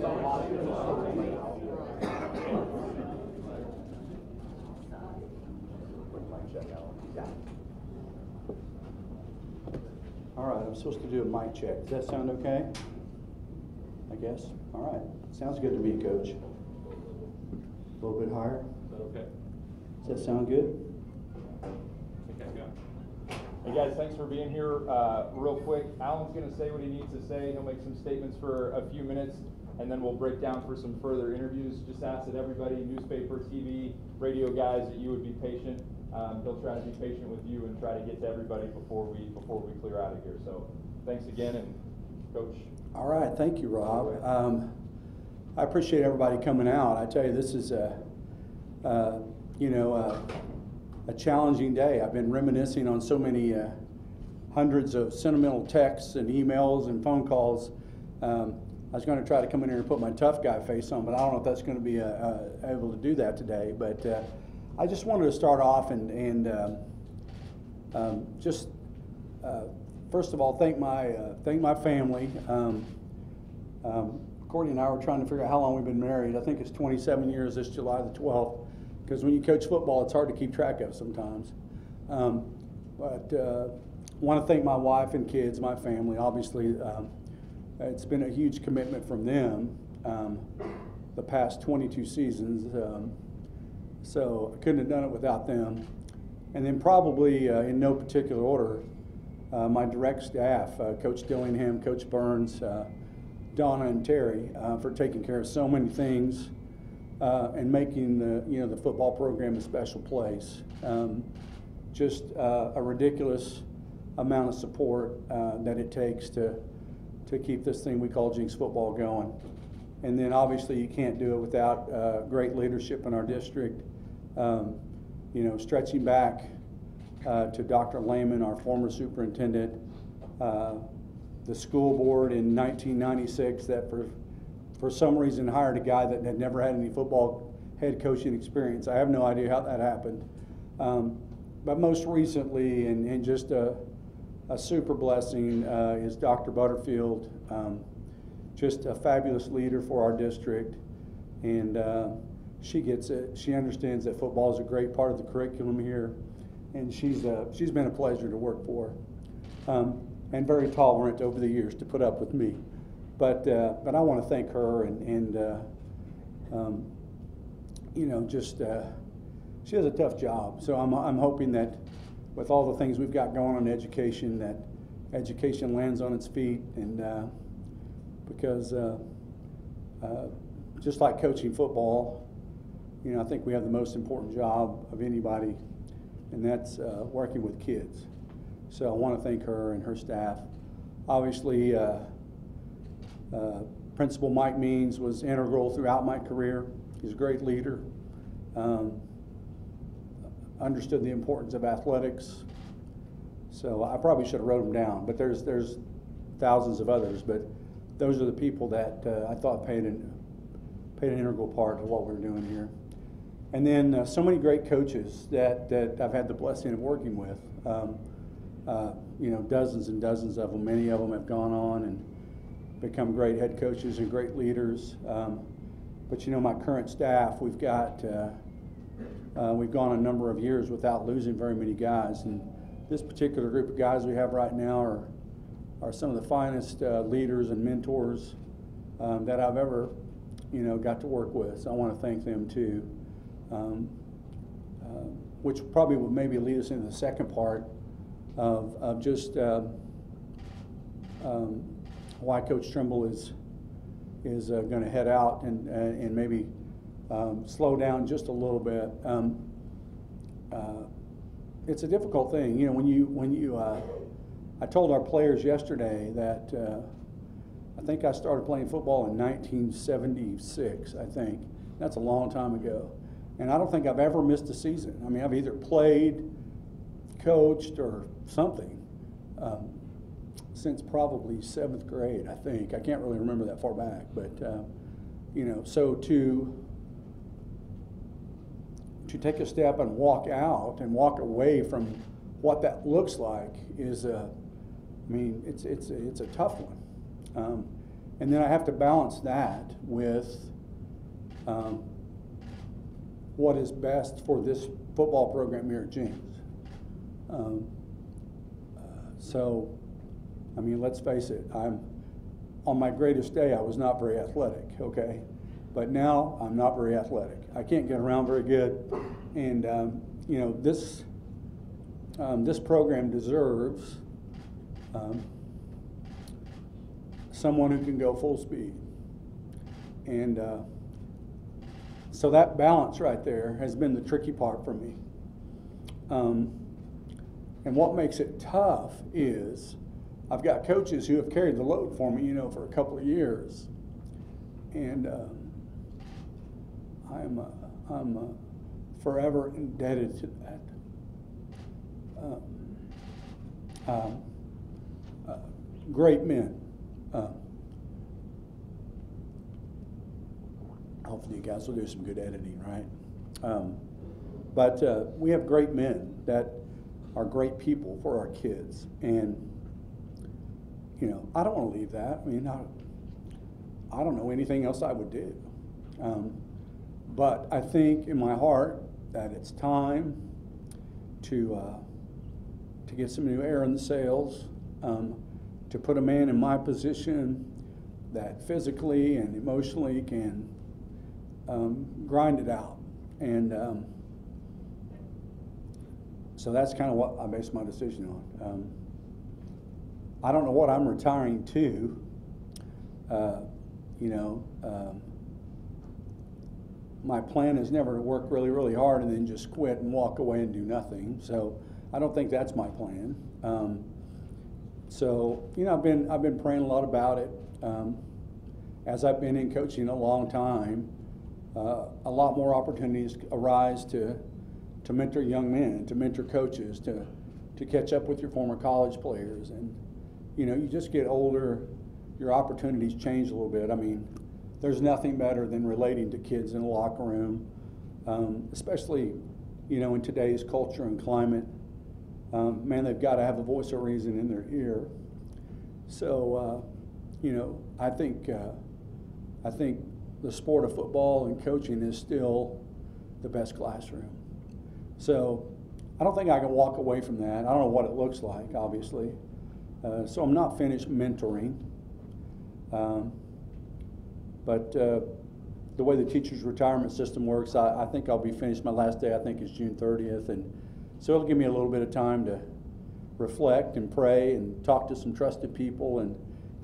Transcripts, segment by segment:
All right, I'm supposed to do a mic check. Does that sound okay? I guess. All right. Sounds good to me, Coach. A little bit higher. Okay. Does that sound good? Hey guys, thanks for being here. Real quick, Allan's going to say what he needs to say. He'll make some statements for a few minutes, and then we'll break down for some further interviews. Just ask that everybody, newspaper, TV, radio guys, that you would be patient. He'll try to be patient with you and try to get to everybody before we clear out of here. So thanks again, and Coach. All right, thank you, Rob. I appreciate everybody coming out. I tell you, this is a challenging day. I've been reminiscing on so many hundreds of sentimental texts and emails and phone calls. I was going to try to come in here and put my tough guy face on, but I don't know if that's going to be able to do that today. But I just wanted to start off and just first of all thank my family. Courtney and I were trying to figure out how long we've been married. I think it's 27 years this July the 12th. Because when you coach football, it's hard to keep track of sometimes. But want to thank my wife and kids, my family. Obviously, it's been a huge commitment from them the past 22 seasons. So I couldn't have done it without them. And then probably in no particular order, my direct staff, Coach Dillingham, Coach Burns, Donna and Terry, for taking care of so many things. And making the football program a special place. Just a ridiculous amount of support that it takes to keep this thing we call Jenks football going. And then obviously you can't do it without great leadership in our district. Stretching back to Dr. Lehman, our former superintendent, the school board in 1996 that for some reason hired a guy that had never had any football head coaching experience. I have no idea how that happened. But most recently, and just a super blessing, is Dr. Butterfield, just a fabulous leader for our district. And she gets it. She understands that football is a great part of the curriculum here. And she's been a pleasure to work for. And very tolerant over the years to put up with me. But I want to thank her and she has a tough job. So I'm hoping that with all the things we've got going on in education, that education lands on its feet, and because just like coaching football, I think we have the most important job of anybody, and that's working with kids. So I want to thank her and her staff. Obviously. Principal Mike Means was integral throughout my career. He's a great leader. Understood the importance of athletics. So I probably should have wrote them down, but there's thousands of others. But those are the people that I thought played an integral part of what we're doing here. And then so many great coaches that I've had the blessing of working with. Dozens and dozens of them. Many of them have gone on and become great head coaches and great leaders. But my current staff, we've gone a number of years without losing very many guys. And this particular group of guys we have right now are some of the finest leaders and mentors that I've ever, got to work with. So I want to thank them too. Which probably would maybe lead us into the second part of just why Coach Trimble is going to head out and maybe slow down just a little bit. It's a difficult thing, I told our players yesterday that I think I started playing football in 1976. I think that's a long time ago, and I don't think I've ever missed a season. I mean, I've either played, coached, or something. Since probably 7th grade, I think. I can't really remember that far back, but so to take a step and walk out and walk away from what that looks like is, it's a tough one. And then I have to balance that with what is best for this football program here at Jenks. So, I mean, let's face it, on my greatest day, I was not very athletic, okay? But now I'm not very athletic. I can't get around very good. And, you know, this program deserves someone who can go full speed. And so that balance right there has been the tricky part for me. And what makes it tough is I've got coaches who have carried the load for me, you know, for a couple of years. And I'm forever indebted to that. Great men. Hopefully you guys will do some good editing, right? But we have great men that are great people for our kids. And, you know, I don't want to leave that. I mean, I don't know anything else I would do. But I think in my heart that it's time to get some new air in the sails, to put a man in my position that physically and emotionally can grind it out. And so that's kind of what I based my decision on. I don't know what I'm retiring to. You know, my plan is never to work really, really hard and then just quit and walk away and do nothing. So I don't think that's my plan. So, you know, I've been praying a lot about it. As I've been in coaching a long time, a lot more opportunities arise to mentor young men, to mentor coaches, to catch up with your former college players. And, you know, you just get older, your opportunities change a little bit. I mean, there's nothing better than relating to kids in a locker room, especially, you know, in today's culture and climate. Man, they've got to have a voice of reason in their ear. So, you know, I think the sport of football and coaching is still the best classroom. So I don't think I can walk away from that. I don't know what it looks like, obviously. So I'm not finished mentoring. But the way the teacher's retirement system works, I think I'll be finished. My last day, I think, is June 30th. And so it'll give me a little bit of time to reflect and pray and talk to some trusted people and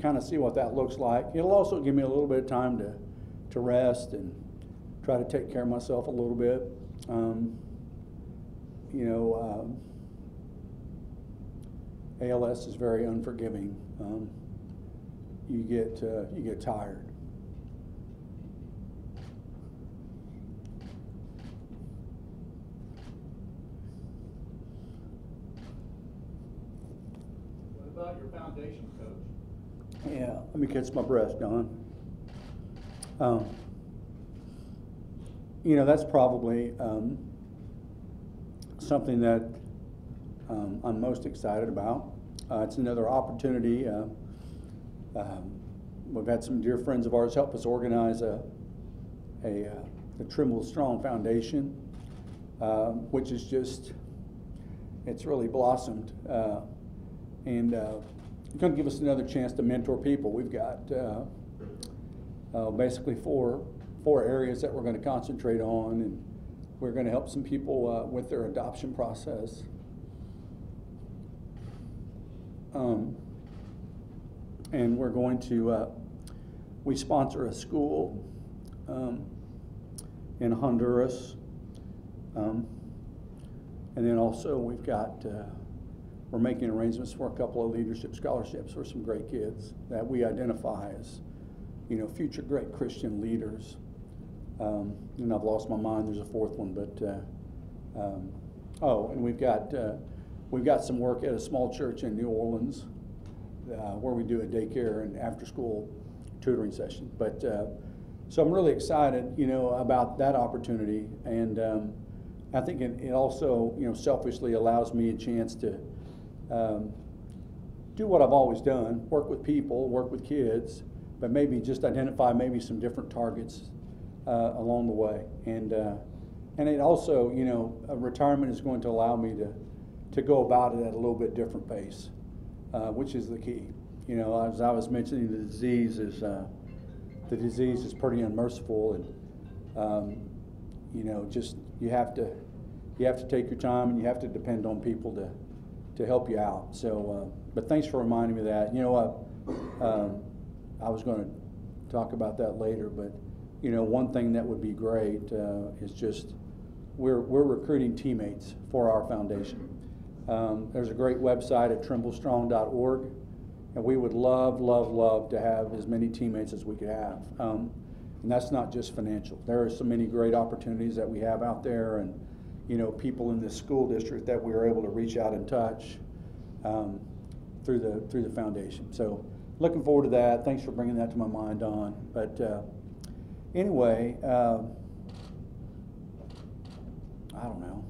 kind of see what that looks like. It'll also give me a little bit of time to rest and try to take care of myself a little bit. You know, ALS is very unforgiving. You get tired. What about your foundation, Coach? Yeah, let me catch my breath, Don. You know, that's probably something that I'm most excited about. It's another opportunity. We've had some dear friends of ours help us organize the Trimble Strong Foundation, which is just, it's really blossomed. And it's going to give us another chance to mentor people. We've got basically four areas that we're going to concentrate on, and we're going to help some people with their adoption process. And we're going to, we sponsor a school in Honduras. And then also we've got, we're making arrangements for a couple of leadership scholarships for some great kids that we identify as, you know, future great Christian leaders. And I've lost my mind, there's a fourth one, but, oh, and we've got some work at a small church in New Orleans where we do a daycare and after-school tutoring session. But so I'm really excited, you know, about that opportunity, and I think it also, you know, selfishly allows me a chance to do what I've always done: work with people, work with kids, but maybe just identify maybe some different targets along the way. And it also, you know, retirement is going to allow me to go about it at a little bit different pace, which is the key. You know, as I was mentioning, the disease is pretty unmerciful, and you know, just you have to take your time, and you have to depend on people to help you out. So, but thanks for reminding me of that. You know what? I was going to talk about that later, but you know, one thing that would be great is just we're recruiting teammates for our foundation. There's a great website at trimble.org, and we would love to have as many teammates as we could have. And that's not just financial. There are so many great opportunities that we have out there, and you know, people in this school district that we are able to reach out and touch through the foundation. So looking forward to that. Thanks for bringing that to my mind, Don. But anyway, I don't know.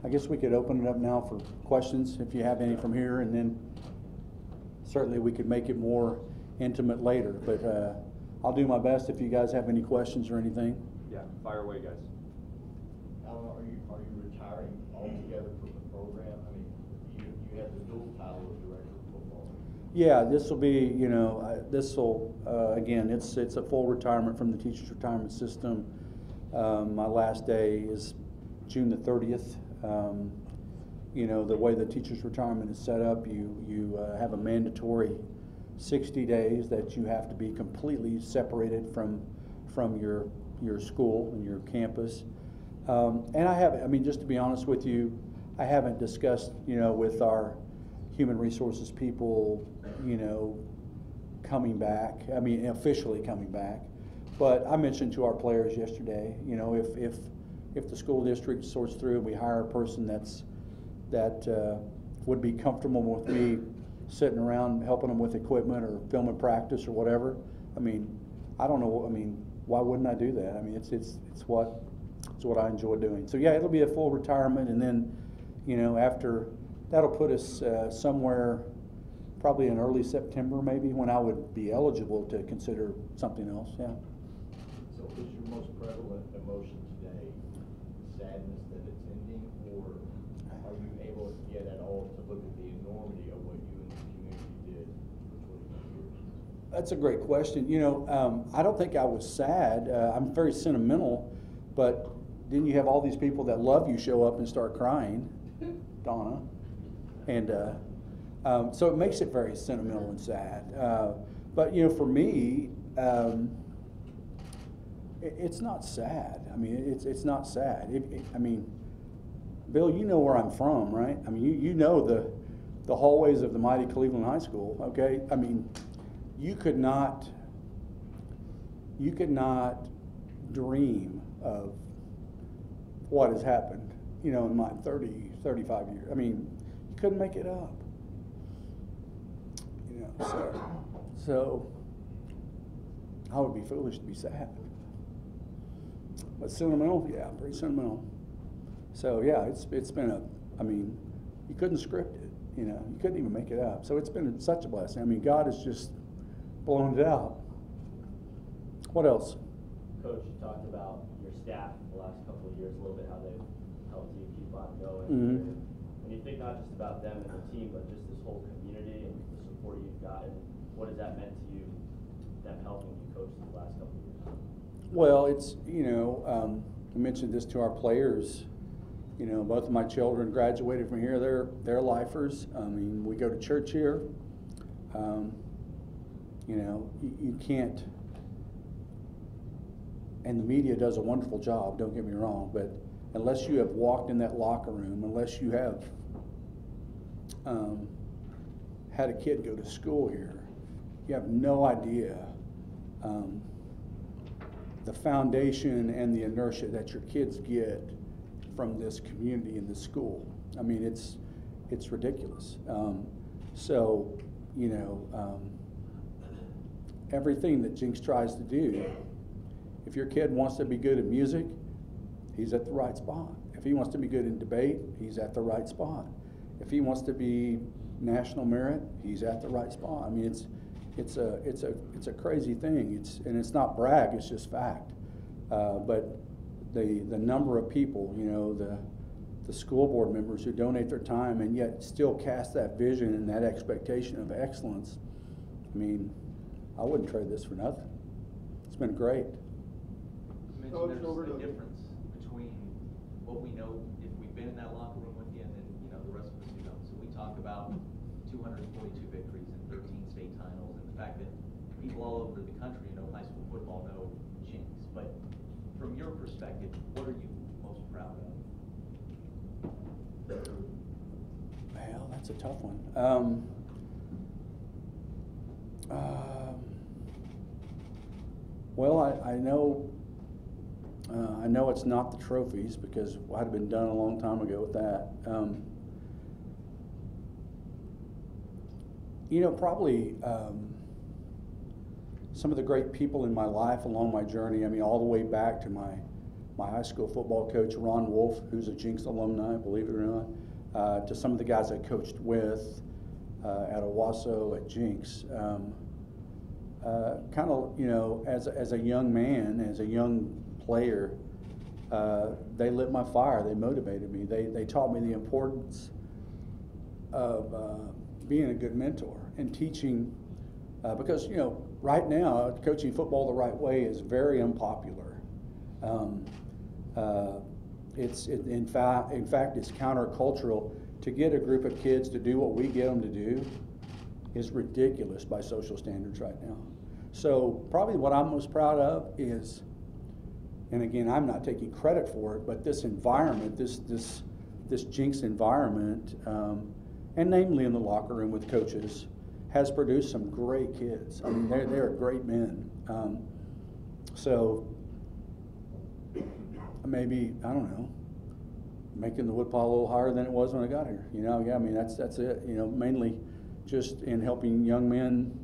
I guess we could open it up now for questions if you have any from here, and then certainly we could make it more intimate later. But I'll do my best if you guys have any questions or anything. Yeah, fire away, guys. Alan, are you retiring altogether from the program? I mean, you have the dual title of director of football. Yeah, this will be, you know, this will again, it's a full retirement from the teachers' retirement system. My last day is June the 30th. You know, the way the teachers' retirement is set up, you have a mandatory 60 days that you have to be completely separated from your school and your campus. And I mean, just to be honest with you, I haven't discussed, you know, with our human resources people, you know, coming back. I mean, officially coming back. But I mentioned to our players yesterday, you know, if the school district sorts through and we hire a person that would be comfortable with me sitting around helping them with equipment or filming practice or whatever, I mean, I don't know. I mean, why wouldn't I do that? I mean, it's what I enjoy doing. So yeah, it'll be a full retirement, and then, you know, after that'll put us somewhere probably in early September maybe, when I would be eligible to consider something else. Yeah. So is your most prevalent emotion today sadness that it's ending, or are you able yet at all to look at the enormity of what you and the community did for 25 years? That's a great question. You know, I don't think I was sad. I'm very sentimental, but then you have all these people that love you show up and start crying, Donna, and so it makes it very sentimental and sad. But you know, for me, it's not sad. I mean, it's not sad. I mean, Bill, you know where I'm from, right? I mean, you know the hallways of the mighty Cleveland High School. Okay, I mean, you could not dream of what has happened, you know, in my 35 years. I mean, you couldn't make it up, you know. So I would be foolish to be sad. But sentimental, yeah, pretty sentimental. So yeah, it's been I mean, you couldn't script it, you know, you couldn't even make it up. So it's been such a blessing. I mean, God has just blown it out. What else? Coach, you talked about your staff the last couple of years, a little bit how they've helped you keep on going. Mm-hmm. When you think not just about them and the team, but just this whole community and the support you've gotten, what has that meant to you, them helping you coach the last couple of years? Well, it's, you know, I mentioned this to our players. You know, both of my children graduated from here. They're lifers. I mean, we go to church here. You know, you can't, and the media does a wonderful job, don't get me wrong, but unless you have walked in that locker room, unless you have had a kid go to school here, you have no idea the foundation and the inertia that your kids get from this community and this school. I mean, it's ridiculous. So, you know, everything that Jenks tries to do, if your kid wants to be good at music, he's at the right spot. If he wants to be good in debate, he's at the right spot. If he wants to be national merit, he's at the right spot. I mean, it's a crazy thing. It's not brag, it's just fact. But the number of people, you know, the school board members who donate their time and yet still cast that vision and that expectation of excellence. I mean, I wouldn't trade this for nothing. It's been great. You mentioned there's a difference between what we know if we've been in that locker room with you and then, you know, the rest of us who don't. So we talk about 242 victories and 13 state titles and the fact that people all over the country know high school football know Jenks. But from your perspective, what are you most proud of? Well, that's a tough one. Well, I know it's not the trophies because I'd have been done a long time ago with that. You know, probably some of the great people in my life along my journey. I mean, all the way back to my high school football coach, Ron Wolf, who's a Jenks alumni, believe it or not, to some of the guys I coached with at Owasso, at Jenks. Kind of, you know, as a young man, as a young player, they lit my fire. They motivated me. They taught me the importance of being a good mentor and teaching, because, you know, right now coaching football the right way is very unpopular. In fact, it's countercultural. To get a group of kids to do what we get them to do is ridiculous by social standards right now. So probably what I'm most proud of is, and again, I'm not taking credit for it, but this environment, this Jenks environment, and namely in the locker room with coaches, has produced some great kids. I mean, they're great men. So maybe, I don't know, making the woodpile a little higher than it was when I got here. You know, yeah, I mean, that's it. You know, mainly just in helping young men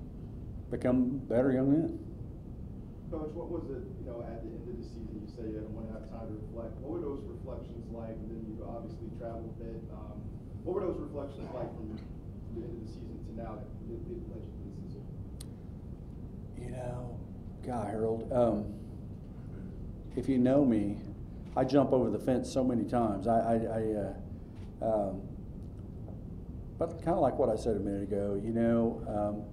become better young men. Coach, what was it, you know, at the end of the season, you say you don't want to have time to reflect. What were those reflections like? And then you obviously traveled a bit. What were those reflections like from the end of the season to now that led you to this decision? You know, God, Harold, if you know me, I jump over the fence so many times. But kind of like what I said a minute ago, you know,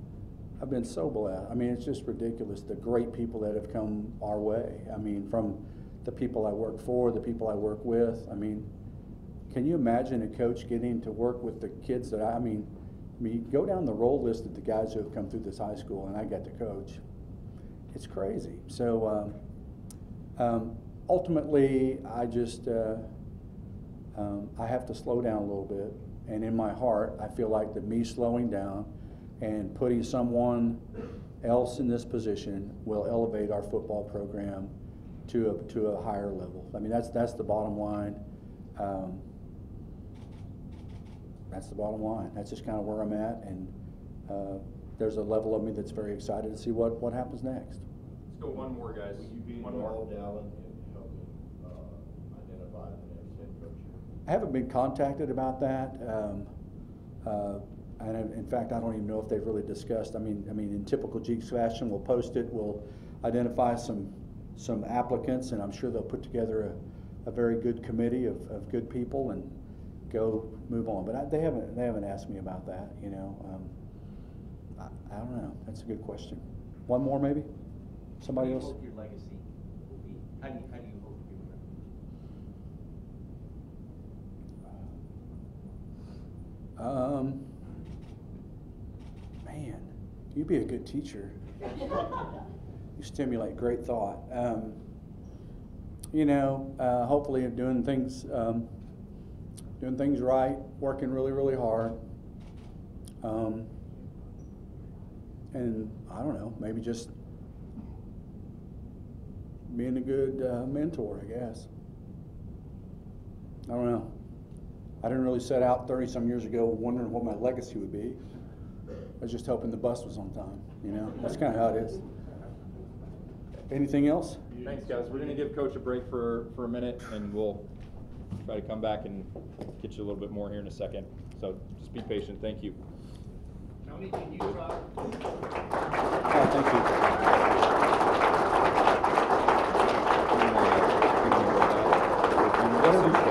I've been so blessed. I mean, it's just ridiculous, the great people that have come our way. I mean, from the people I work for, the people I work with. I mean, can you imagine a coach getting to work with the kids that I mean, go down the roll list of the guys who have come through this high school and I got to coach. It's crazy. So ultimately, I just, I have to slow down a little bit. And in my heart, I feel like that me slowing down and putting someone else in this position will elevate our football program to a higher level. I mean, that's the bottom line. That's the bottom line. That's just kind of where I'm at, and there's a level of me that's very excited to see what happens next. Let's go one more, guys. Will you be One more. involved, Allan, in helping identify the next head coach? I haven't been contacted about that. And in fact, I don't even know if they've really discussed. I mean, in typical Jenks fashion, we'll post it, we'll identify some applicants, and I'm sure they'll put together a very good committee of good people and go move on. But they haven't asked me about that. You know, I don't know. That's a good question. One more, maybe. Somebody else. What do you hope your legacy will be? How do you hope to be remembered? Man, you'd be a good teacher. You stimulate great thought. You know, hopefully doing things right, working really, really hard. And I don't know, maybe just being a good mentor, I guess. I don't know. I didn't really set out 30-some years ago wondering what my legacy would be. I was just hoping the bus was on time, you know? That's kind of how it is. Anything else? Thanks, guys. We're going to give Coach a break for a minute, and we'll try to come back and get you a little bit more here in a second. So just be patient. Thank you. Tony, can you try? Yes,